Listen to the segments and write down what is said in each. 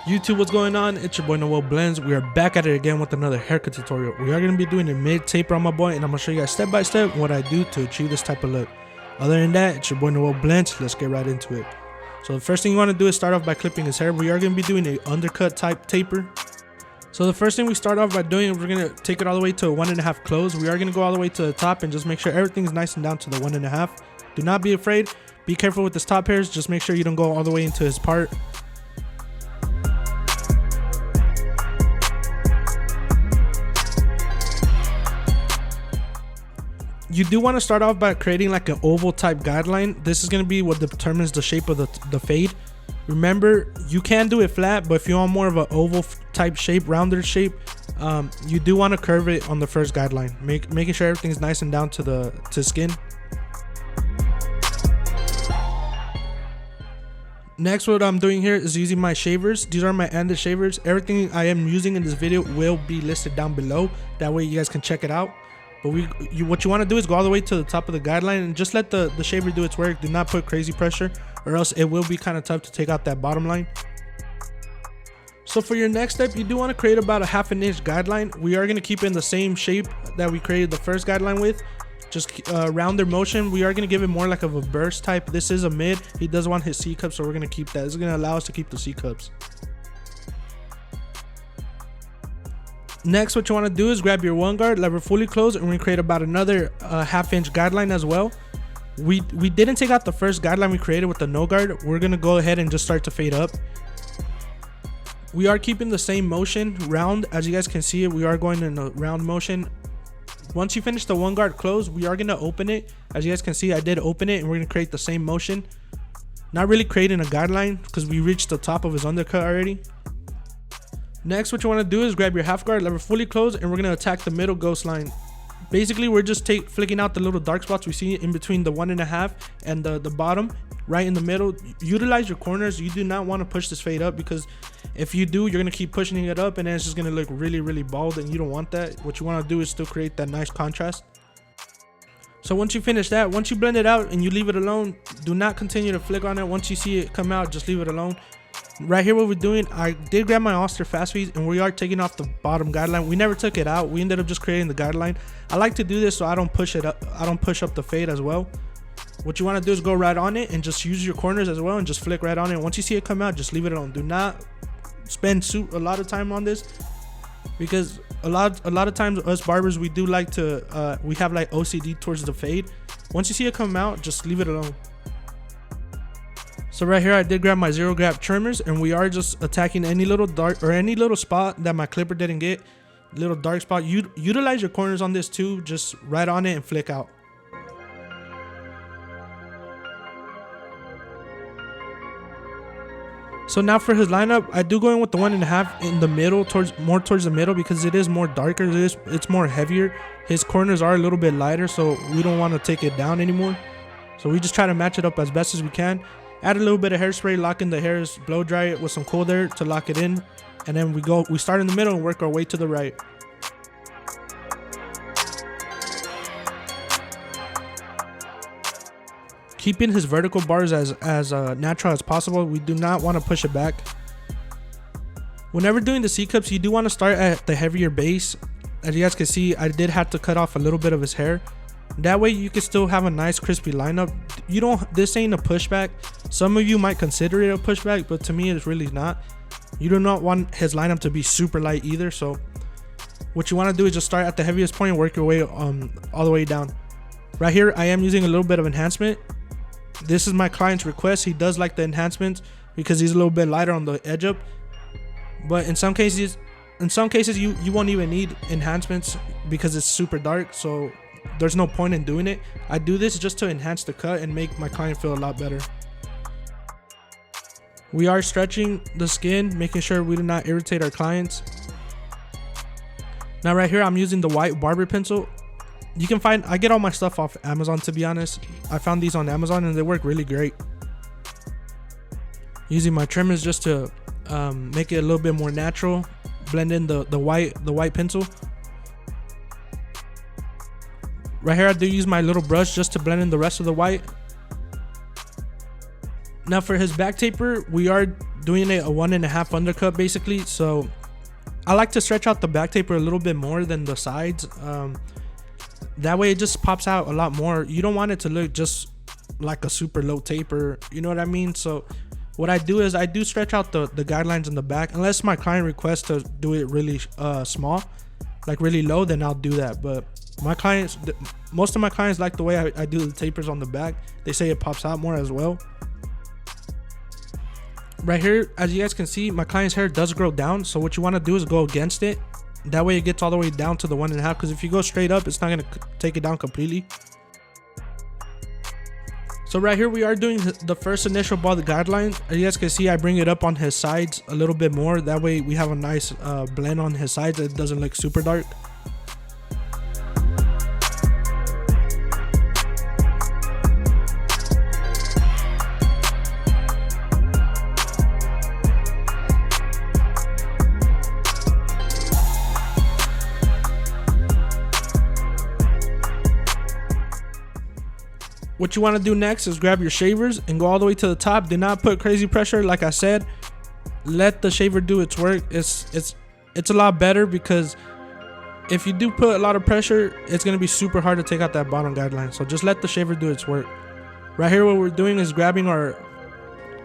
YouTube, what's going on? It's your boy Noel Blends. We are back at it again with another haircut tutorial. We are going to be doing a mid taper on my boy, and I'm going to show you guys step by step what I do to achieve this type of look. Other than that, it's your boy Noel Blends. Let's get right into it. So the first thing you want to do is start off by clipping his hair. We are going to be doing an undercut type taper. So the first thing we start off by doing is we're going to take it all the way to a 1.5 close. We are going to go all the way to the top and just make sure everything's nice and down to the 1.5. Do not be afraid. Be careful with his top hairs. Just make sure you don't go all the way into his part. You do want to start off by creating like an oval type guideline. This is going to be what determines the shape of the fade. Remember, you can do it flat, but if you want more of an oval type shape, rounded shape, you do want to curve it on the first guideline, making sure everything's nice and down to skin. Next, what I'm doing here is using my shavers. These are my ended shavers. Everything I am using in this video will be listed down below. That way you guys can check it out. But what you want to do is go all the way to the top of the guideline and just let the shaver do its work. Do not put crazy pressure, or else it will be kind of tough to take out that bottom line. So for your next step, you do want to create about a 1/2 inch guideline. We are going to keep in the same shape that we created the first guideline with. Just rounder motion. We are going to give it more like of a burst type. This is a mid. He does want his C cup, so we're going to keep that. This is going to allow us to keep the C cups. Next, what you want to do is grab your one guard, lever fully closed, and we're going to create about another 1/2 inch guideline as well. We didn't take out the first guideline we created with the no guard. We're going to go ahead and just start to fade up. We are keeping the same motion round. As you guys can see, we are going in a round motion. Once you finish the one guard close, we are going to open it. As you guys can see, I did open it, and we're going to create the same motion. Not really creating a guideline because we reached the top of his undercut already. Next, what you want to do is grab your half guard, lever fully closed, and we're going to attack the middle ghost line. Basically, we're just flicking out the little dark spots we see in between the 1.5 and the bottom, right in the middle. Utilize your corners. You do not want to push this fade up, because if you do, you're going to keep pushing it up, and then it's just going to look really, really bald, and you don't want that. What you want to do is still create that nice contrast. So once you finish that, once you blend it out and you leave it alone, do not continue to flick on it. Once you see it come out, just leave it alone. Right here, what we're doing, I did grab my Oster fast feeds, and we are taking off the bottom guideline. We never took it out. We ended up just creating the guideline. I like to do this so I don't push it up. I don't push up the fade as well. What you want to do is go right on it and just use your corners as well and just flick right on it. Once you see it come out, just leave it alone. Do not spend a lot of time on this, because a lot of times us barbers, we do like to we have like OCD towards the fade. Once you see it come out, just leave it alone. So right here, I did grab my 0 grab trimmers, and we are just attacking any little dark or any little spot that my clipper didn't get. Little dark spot. Utilize your corners on this too. Just right on it and flick out. So now for his lineup, I do go in with the 1.5 in the middle, more towards the middle, because it is more darker. It's more heavier. His corners are a little bit lighter, so we don't want to take it down anymore. So we just try to match it up as best as we can. Add a little bit of hairspray, lock in the hairs, blow dry it with some cold air to lock it in, and then we start in the middle and work our way to the right. Keeping his vertical bars as natural as possible. We do not want to push it back. Whenever doing the C cups, you do want to start at the heavier base. As you guys can see, I did have to cut off a little bit of his hair. That way you can still have a nice crispy lineup. This ain't a pushback. Some of you might consider it a pushback, but to me it's really not. You do not want his lineup to be super light either. So what you want to do is just start at the heaviest point and work your way all the way down. Right here, I am using a little bit of enhancement. This is my client's request. He does like the enhancements because he's a little bit lighter on the edge up. But in some cases you won't even need enhancements because it's super dark. So there's no point in doing it. I do this just to enhance the cut and make my client feel a lot better. We are stretching the skin, making sure we do not irritate our clients. Now right here, I'm using the white barber pencil. You can find, I get all my stuff off Amazon, to be honest. I found these on Amazon and they work really great. Using my trimmers just to make it a little bit more natural. Blend in the white pencil. Right here, I do use my little brush just to blend in the rest of the white. Now for his back taper, we are doing it a 1.5 undercut basically. So I like to stretch out the back taper a little bit more than the sides. That way it just pops out a lot more. You don't want it to look just like a super low taper, you know what I mean? So what I do is I do stretch out the guidelines in the back, unless my client requests to do it really small, like really low, then I'll do that. But my clients, most of my clients like the way I do the tapers on the back. They say it pops out more as well. Right here, as you guys can see, my client's hair does grow down, so what you want to do is go against it. That way it gets all the way down to the 1.5, because if you go straight up, it's not going to take it down completely. So right here we are doing the first initial bald guideline. As you guys can see, I bring it up on his sides a little bit more. That way we have a nice blend on his sides. It doesn't look super dark. What you want to do next is grab your shavers and go all the way to the top. Do not put crazy pressure. Like I said, let the shaver do its work. It's a lot better, because if you do put a lot of pressure, it's going to be super hard to take out that bottom guideline. So just let the shaver do its work. Right here, what we're doing is grabbing our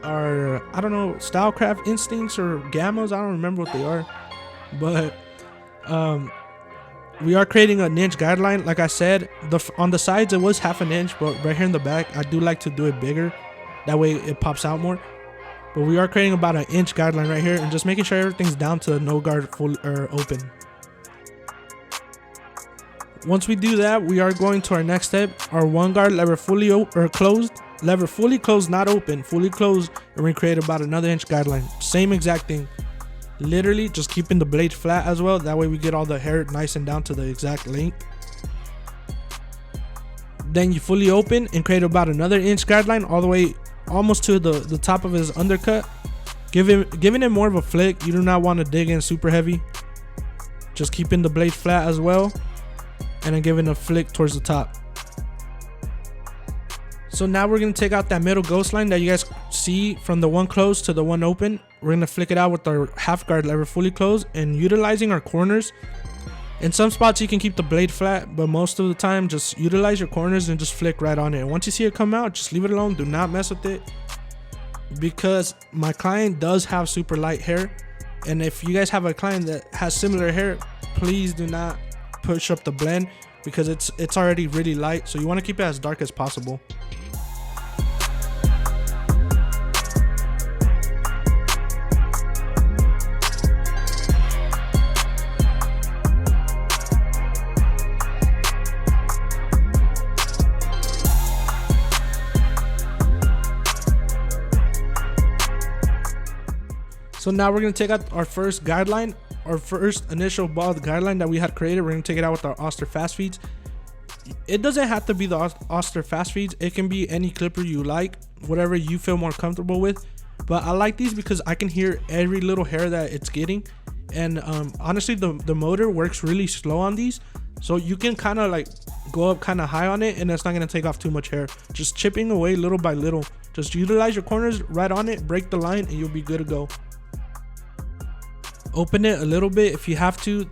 I don't know, Stylecraft Instincts or Gammas. I don't remember what they are, but we are creating an inch guideline. Like I said, on the sides it was 1/2 inch, but right here in the back I do like to do it bigger. That way it pops out more. But we are creating about 1 inch guideline right here, and just making sure everything's down to no guard full or open. Once we do that, we are going to our next step. Our 1 guard lever fully closed, lever fully closed, not open, fully closed, and we create about another inch guideline. Same exact thing. Literally just keeping the blade flat as well. That way we get all the hair nice and down to the exact length. Then you fully open and create about another inch guideline all the way almost to the top of his undercut. Giving it more of a flick. You do not want to dig in super heavy. Just keeping the blade flat as well, and then giving a flick towards the top. So now we're going to take out that middle ghost line that you guys see from the 1 closed to the 1 open. We're going to flick it out with our 1/2 guard lever fully closed, and utilizing our corners. In some spots you can keep the blade flat, but most of the time just utilize your corners and just flick right on it. And once you see it come out, just leave it alone. Do not mess with it, because my client does have super light hair, and if you guys have a client that has similar hair, please do not push up the blend, because it's already really light. So you want to keep it as dark as possible. So now we're going to take out our first guideline, our first initial bald guideline that we had created. We're going to take it out with our Oster fast feeds. It doesn't have to be the Oster fast feeds. It can be any clipper you like, whatever you feel more comfortable with. But I like these because I can hear every little hair that it's getting. And honestly, the motor works really slow on these. So you can kind of like go up kind of high on it, and it's not going to take off too much hair. Just chipping away little by little. Just utilize your corners right on it, break the line, and you'll be good to go. Open it a little bit if you have to.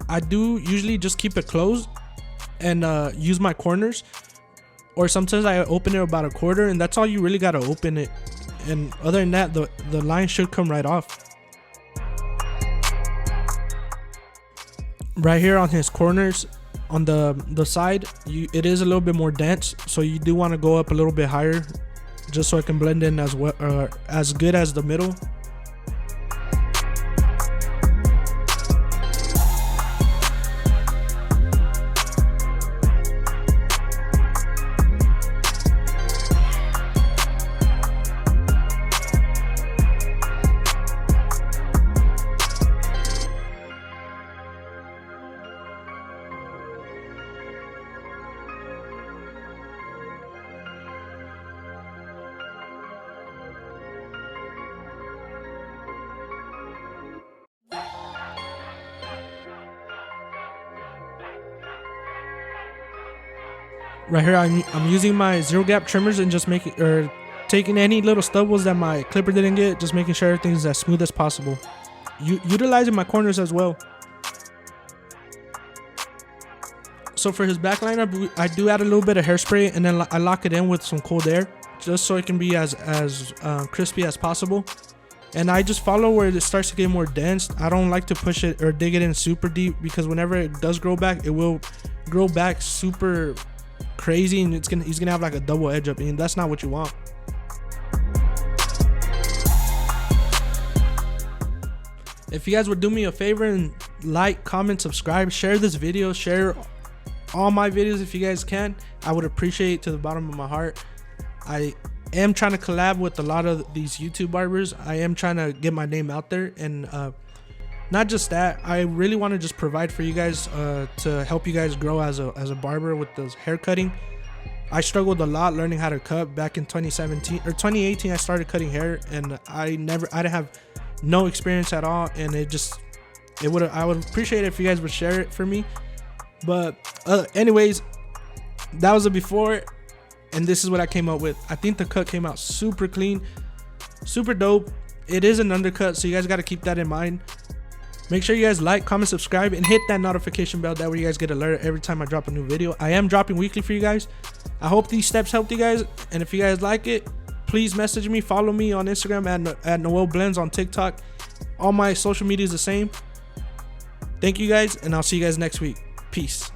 I do usually just keep it closed and use my corners, or sometimes I open it about 1/4, and that's all you really got to open it. And other than that, the line should come right off. Right here on his corners, on the side, it is a little bit more dense, so you do want to go up a little bit higher, just so it can blend in as well, as good as the middle. Right here, I'm using my zero gap trimmers and just taking any little stubbles that my clipper didn't get, just making sure everything's as smooth as possible. Utilizing my corners as well. So for his back lineup, I do add a little bit of hairspray, and then I lock it in with some cold air, just so it can be as crispy as possible. And I just follow where it starts to get more dense. I don't like to push it or dig it in super deep, because whenever it does grow back, it will grow back super crazy, and he's gonna have like a double edge up, and that's not what you want. If you guys would do me a favor and like, comment, subscribe, share this video, share all my videos if you guys can, I would appreciate it to the bottom of my heart. I am trying to collab with a lot of these YouTube barbers. I am trying to get my name out there, and not just that, I really want to just provide for you guys to help you guys grow as a barber with this hair cutting. I struggled a lot learning how to cut back in 2017 or 2018. I started cutting hair, and I didn't have no experience at all, and I would appreciate it if you guys would share it for me. But anyways, that was a before, and this is what I came up with. I think the cut came out super clean, super dope. It is an undercut, so you guys got to keep that in mind. Make sure you guys like, comment, subscribe, and hit that notification bell. That way you guys get alert every time I drop a new video. I am dropping weekly for you guys. I hope these steps helped you guys, and if you guys like it, please message me. Follow me on Instagram at Noel Blends, on TikTok. All my social media is the same. Thank you guys, and I'll see you guys next week. Peace.